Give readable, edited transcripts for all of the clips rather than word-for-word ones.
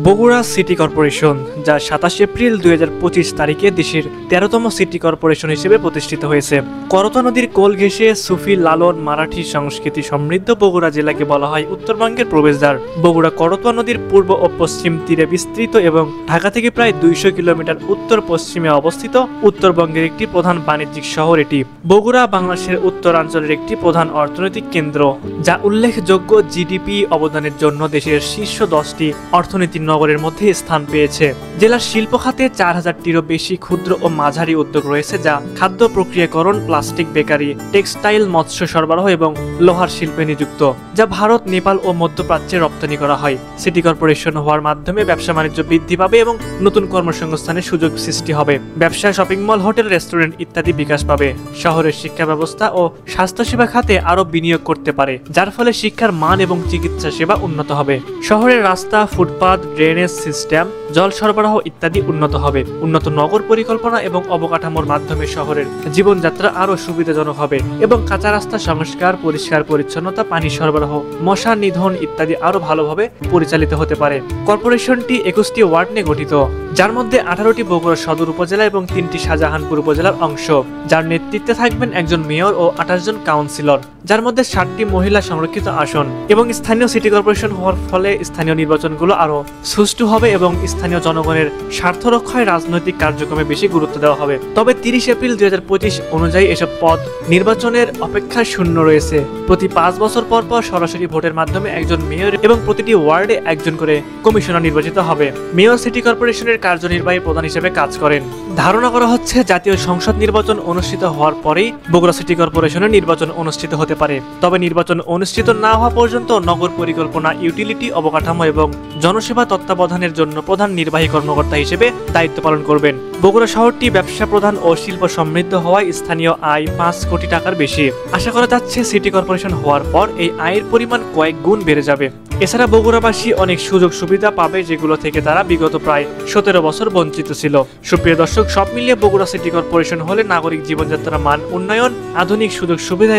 Bogura city corporation, যা 27 April 2025 তারিখে দেশের 13তম সিটি কর্পোরেশন হিসেবে প্রতিষ্ঠিত হয়েছে। করতোয়া নদীর কোল ঘেঁষে সুফি, লালন, মারাঠি সংস্কৃতি সমৃদ্ধ বগুড়া জেলাকে বলা হয় উত্তরবঙ্গের প্রবেশদ্বার। বগুড়া করতোয়া নদীর পূর্ব ও পশ্চিম তীরে বিস্তৃত এবং ঢাকা থেকে প্রায় 200 কিলোমিটার উত্তর পশ্চিমে অবস্থিত উত্তরবঙ্গের একটি প্রধান বাণিজ্যিক শহর এটি। বগুড়া বাংলাদেশের উত্তরাঞ্চলের একটি প্রধান অর্থনৈতিক কেন্দ্র, যা উল্লেখযোগ্য জিডিপি অবদানের জন্য দেশের শীর্ষ 10টি অর্থনীতির নগরের মধ্যে স্থান পেয়েছে। জেলার শিল্প খাতে 4000টিরও বেশি ক্ষুদ্র ও মাঝারি উদ্যোগ রয়েছে, যা খাদ্য প্রক্রিয়াকরণ, প্লাস্টিক, বেকারি, টেক্সটাইল, মৎস্য সরবরাহ এবং লোহার শিল্পে নিযুক্ত, যা ভারত, নেপাল ও মধ্যপ্রাচ্যে রপ্তানি করা হয়। সিটি কর্পোরেশন হওয়ার মাধ্যমে ব্যবসা বাণিজ্য বৃদ্ধি পাবে এবং নতুন কর্মসংস্থানের সুযোগ সৃষ্টি হবে। ব্যবসা, শপিং মল, হোটেল, রেস্টুরেন্ট ইত্যাদি বিকাশ পাবে। শহরের শিক্ষা ব্যবস্থা ও স্বাস্থ্যসেবা খাতে আরও বিনিয়োগ করতে পারে, যার ফলে শিক্ষার মান এবং চিকিৎসা সেবা উন্নত হবে। শহরের রাস্তা, ফুটপাত, ড্রেনেজ সিস্টেম, জল সরবরাহ ইত্যাদি উন্নত হবে। উন্নত নগর পরিকল্পনা এবং অবকাঠামোর মাধ্যমে শহরের জীবনযাত্রা আরও সুবিধাজনক হবে এবং কাঁচা রাস্তা সংস্কার, পরিষ্কার পরিচ্ছন্নতা, পানি সরবরাহ, মশা নিধন ইত্যাদি আরও ভালোভাবে পরিচালিত হতে পারে। কর্পোরেশনটি 21টি ওয়ার্ড নিয়ে গঠিত, যার মধ্যে 18টি বগুড়া সদর উপজেলা এবং 3টি শাহজাহানপুর উপজেলার অংশ, যার নেতৃত্বে থাকবেন একজন মেয়র ও 28 জন কাউন্সিলর, যার মধ্যে 7টি মহিলা সংরক্ষিত আসন। এবং স্থানীয় সিটি কর্পোরেশন হওয়ার ফলে স্থানীয় নির্বাচনগুলো আরও সুষ্ঠু হবে এবং স্থানীয় জনগণের স্বার্থ রক্ষায় রাজনৈতিক কার্যক্রমে বেশি গুরুত্ব দেওয়া হবে। তবে 30 এপ্রিল 2025 অনুযায়ী এসব পদ নির্বাচনের অপেক্ষায় শূন্য রয়েছে। প্রতি 5 বছর পর পর সরাসরি ভোটের মাধ্যমে একজন মেয়র এবং প্রতিটি ওয়ার্ডে একজন করে কমিশনার নির্বাচিত হবে। মেয়র সিটি কর্পোরেশনের কার্যনির্বাহী প্রধান হিসেবে কাজ করেন। ধারণা করা হচ্ছে জাতীয় সংসদ নির্বাচন অনুষ্ঠিত হওয়ার পরেই বগুড়া সিটি কর্পোরেশনের নির্বাচন অনুষ্ঠিত হতে পারে। তবে নির্বাচন অনুষ্ঠিত না হওয়া পর্যন্ত নগর পরিকল্পনা, ইউটিলিটি, অবকাঠামো এবং জনসেবা তত্ত্বাবধানের জন্য প্রধান নির্বাহী কর্মকর্তা হিসেবে দায়িত্ব পালন করবেন। বগুড়া শহরটি ব্যবসা প্রধান ও শিল্প সমৃদ্ধ হওয়ায় স্থানীয় আয় 5 কোটি টাকার বেশি। আশা করা যাচ্ছে সিটি কর্পোরেশন হওয়ার পর এই আয়ের পরিমাণ কয়েক গুণ বেড়ে যাবে। এছাড়া বগুড়াবাসী অনেক সুযোগ সুবিধা পাবে, যেগুলো থেকে তারা বিগত প্রায় 17 বছর বঞ্চিত ছিল। সুপ্রিয় দর্শক, সব মিলিয়ে বগুড়া সিটি কর্পোরেশন হলে নাগরিক জীবনযাত্রার মান উন্নয়ন, আধুনিক সুযোগ সুবিধা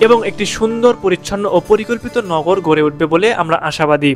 এবং একটি সুন্দর, পরিচ্ছন্ন ও পরিকল্পিত নগর গড়ে উঠবে বলে আমরা আশাবাদী।